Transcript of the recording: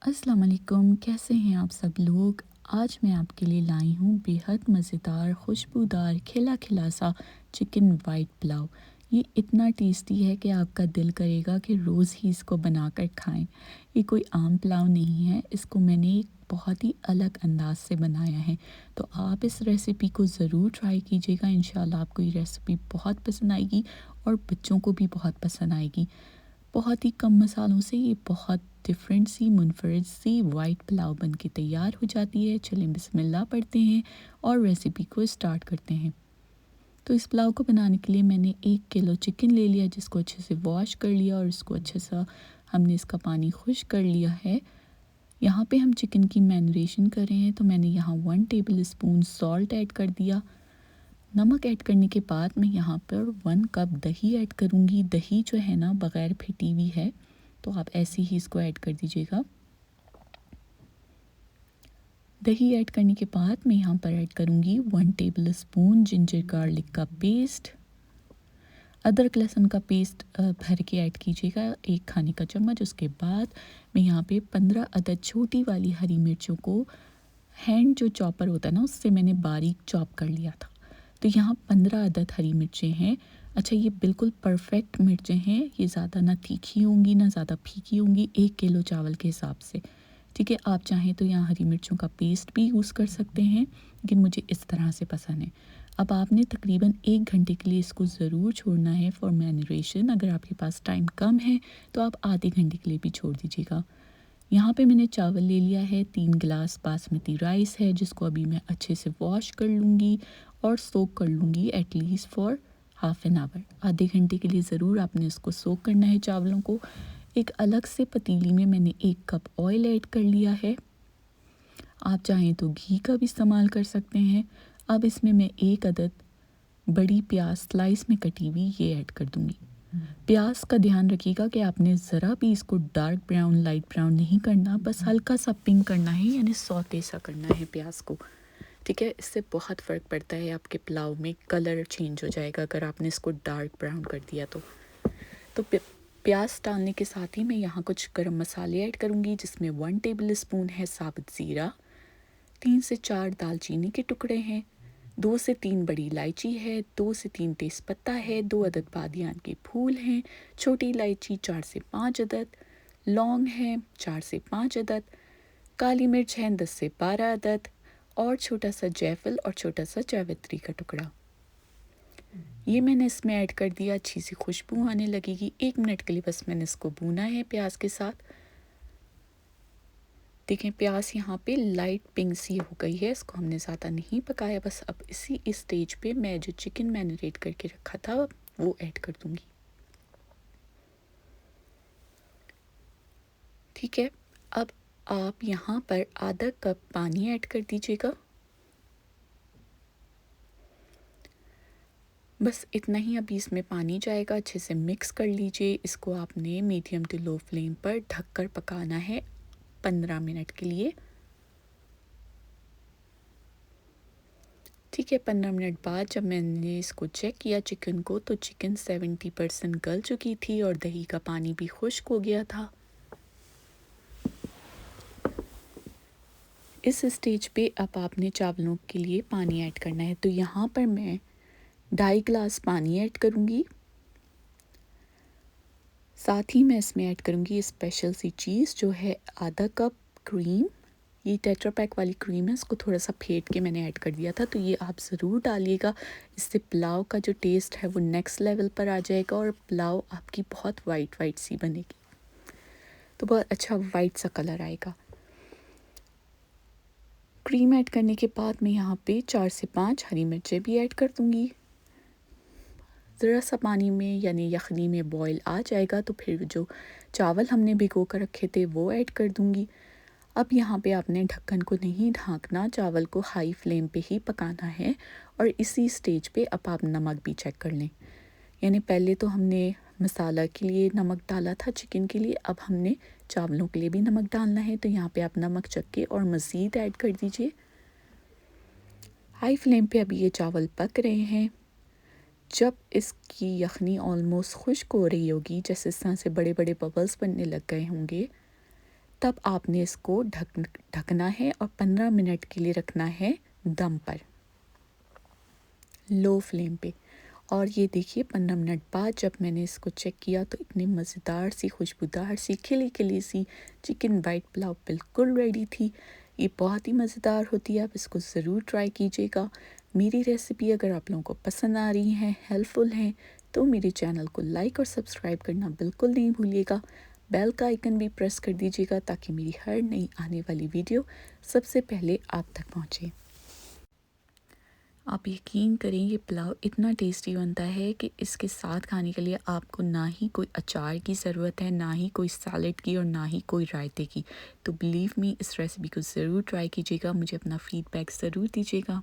अस्सलाम वालेकुम, कैसे हैं आप सब लोग। आज मैं आपके लिए लाई हूँ बेहद मज़ेदार खुशबूदार खिला खिला सा चिकन वाइट पुलाव। ये इतना टेस्टी है कि आपका दिल करेगा कि रोज़ ही इसको बनाकर खाएं। ये कोई आम पुलाव नहीं है, इसको मैंने एक बहुत ही अलग अंदाज से बनाया है। तो आप इस रेसिपी को ज़रूर ट्राई कीजिएगा, इंशाल्लाह आपको ये रेसिपी बहुत पसंद आएगी और बच्चों को भी बहुत पसंद आएगी। बहुत ही कम मसालों से ये बहुत डिफरेंट सी मुनफरद सी वाइट पुलाव बन के तैयार हो जाती है। चलें बिस्मिल्लाह पढ़ते हैं और रेसिपी को स्टार्ट करते हैं। तो इस पुलाव को बनाने के लिए मैंने 1 किलो चिकन ले लिया, जिसको अच्छे से वॉश कर लिया और इसको अच्छे सा हमने इसका पानी खुश्क कर लिया है। यहाँ पे हम चिकन की मैरिनेशन कर रहे हैं, तो मैंने यहाँ 1 टेबल स्पून सॉल्ट ऐड कर दिया। नमक ऐड करने के बाद मैं यहाँ पर 1 कप दही ऐड करूँगी। दही जो है ना बग़ैर फेटी हुई है, तो आप ऐसे ही इसको ऐड कर दीजिएगा। दही ऐड करने के बाद मैं यहाँ पर ऐड करूँगी 1 टेबल स्पून जिंजर गार्लिक का पेस्ट। अदरक लहसुन का पेस्ट भर के ऐड कीजिएगा, 1 खाने का चम्मच। उसके बाद मैं यहाँ पे 15 अदद छोटी वाली हरी मिर्चों को हैंड जो चॉपर होता है ना, उससे मैंने बारीक चॉप कर लिया था। तो यहाँ 15 अदद हरी मिर्चें हैं। अच्छा, ये बिल्कुल परफेक्ट मिर्चें हैं, ये ज़्यादा ना तीखी होंगी ना ज़्यादा फीकी होंगी, 1 किलो चावल के हिसाब से। ठीक है, आप चाहें तो यहाँ हरी मिर्चों का पेस्ट भी यूज़ कर सकते हैं, लेकिन मुझे इस तरह से पसंद है। अब आपने तकरीबन 1 घंटे के लिए इसको ज़रूर छोड़ना है फॉर मैरिनेशन। अगर आपके पास टाइम कम है तो आप आधे घंटे के लिए भी छोड़ दीजिएगा। यहाँ पे मैंने चावल ले लिया है, 3 गिलास बासमती राइस है, जिसको अभी मैं अच्छे से वॉश कर लूँगी और सोक कर लूँगी at least for half an hour. आधे घंटे के लिए ज़रूर आपने इसको सोक करना है चावलों को। एक अलग से पतीली में मैंने 1 कप ऑयल ऐड कर लिया है। आप चाहें तो घी का भी इस्तेमाल कर सकते हैं। अब इसमें मैं 1 अदद बड़ी प्याज स्लाइस में कटी हुई ये ऐड कर दूँगी। प्याज का ध्यान रखिएगा कि आपने ज़रा भी इसको डार्क ब्राउन लाइट ब्राउन नहीं करना, बस हल्का सा पिंक करना है, यानी सौते सा करना है प्याज को। ठीक है, इससे बहुत फ़र्क पड़ता है, आपके पुलाव में कलर चेंज हो जाएगा अगर आपने इसको डार्क ब्राउन कर दिया तो प्याज डालने के साथ ही मैं यहाँ कुछ गरम मसाले ऐड करूँगी, जिसमें 1 टेबल स्पून है साबुत ज़ीरा, 3 से 4 दालचीनी के टुकड़े हैं, 2 से 3 बड़ी इलायची है, 2 से 3 तेज़पत्ता है, 2 अदद बादियान के फूल हैं, छोटी इलायची 4 से 5 अदद, लौंग है 4 से 5 अदद, काली मिर्च है 10 से 12 अदद और छोटा सा जायफल और छोटा सा जावित्री का टुकड़ा। ये मैंने इसमें ऐड कर दिया, अच्छी सी खुशबू आने लगेगी। 1 मिनट के लिए बस मैंने इसको भूना है प्याज के साथ। देखें प्याज यहाँ पे लाइट पिंक सी हो गई है, इसको हमने ज़्यादा नहीं पकाया। बस अब इस स्टेज पे मैं जो चिकन मैरिनेट करके रखा था वो ऐड कर दूँगी। ठीक है, अब आप यहाँ पर आधा कप पानी ऐड कर दीजिएगा। बस इतना ही अभी इसमें पानी जाएगा, अच्छे से मिक्स कर लीजिए। इसको आपने मीडियम टू लो फ्लेम पर ढककर पकाना है 15 मिनट के लिए। ठीक है, 15 मिनट बाद जब मैंने इसको चेक किया चिकन को, तो चिकन 70% गल चुकी थी और दही का पानी भी खुश्क हो गया था। इस स्टेज पे अब आपने चावलों के लिए पानी ऐड करना है, तो यहाँ पर मैं 2.5 गिलास पानी ऐड करूँगी। साथ ही मैं इसमें ऐड करूँगी स्पेशल सी चीज़ जो है आधा कप क्रीम। ये टेट्रा पैक वाली क्रीम है, इसको थोड़ा सा फेंट के मैंने ऐड कर दिया था, तो ये आप ज़रूर डालिएगा। इससे पुलाव का जो टेस्ट है वो नेक्स्ट लेवल पर आ जाएगा और पुलाव आपकी बहुत वाइट वाइट सी बनेगी, तो बहुत अच्छा वाइट सा कलर आएगा। क्रीम ऐड करने के बाद मैं यहाँ पे 4 से 5 हरी मिर्चें भी ऐड कर दूँगी। ज़रा सा पानी में यानी यखनी में बॉईल आ जाएगा तो फिर जो चावल हमने भिगो कर रखे थे वो ऐड कर दूँगी। अब यहाँ पे आपने ढक्कन को नहीं ढाँकना, चावल को हाई फ्लेम पे ही पकाना है और इसी स्टेज पे अब आप नमक भी चेक कर लें। यानी पहले तो हमने मसाला के लिए नमक डाला था चिकन के लिए, अब हमने चावलों के लिए भी नमक डालना है, तो यहाँ पे आप नमक चख के और मज़ीद ऐड कर दीजिए। हाई फ्लेम पे अभी ये चावल पक रहे हैं। जब इसकी यखनी ऑलमोस्ट खुश्क हो रही होगी, जैसे इस तरह से बड़े बड़े बबल्स बनने लग गए होंगे, तब आपने इसको ढकना है और 15 मिनट के लिए रखना है दम पर, लो फ्लेम पे। और ये देखिए 15 मिनट बाद जब मैंने इसको चेक किया तो इतनी मज़ेदार सी, खुशबूदार सी, खिली खिली सी चिकन वाइट पुलाव बिल्कुल रेडी थी। ये बहुत ही मज़ेदार होती है, आप इसको ज़रूर ट्राई कीजिएगा। मेरी रेसिपी अगर आप लोगों को पसंद आ रही है, हेल्पफुल हैं, तो मेरे चैनल को लाइक और सब्सक्राइब करना बिल्कुल नहीं भूलिएगा। बेल का आइकन भी प्रेस कर दीजिएगा ताकि मेरी हर नई आने वाली वीडियो सबसे पहले आप तक पहुँचे। आप यकीन करें ये पुलाव इतना टेस्टी बनता है कि इसके साथ खाने के लिए आपको ना ही कोई अचार की ज़रूरत है, ना ही कोई सैलेड की और ना ही कोई रायते की। तो बिलीव मी, इस रेसिपी को ज़रूर ट्राई कीजिएगा, मुझे अपना फ़ीडबैक ज़रूर दीजिएगा।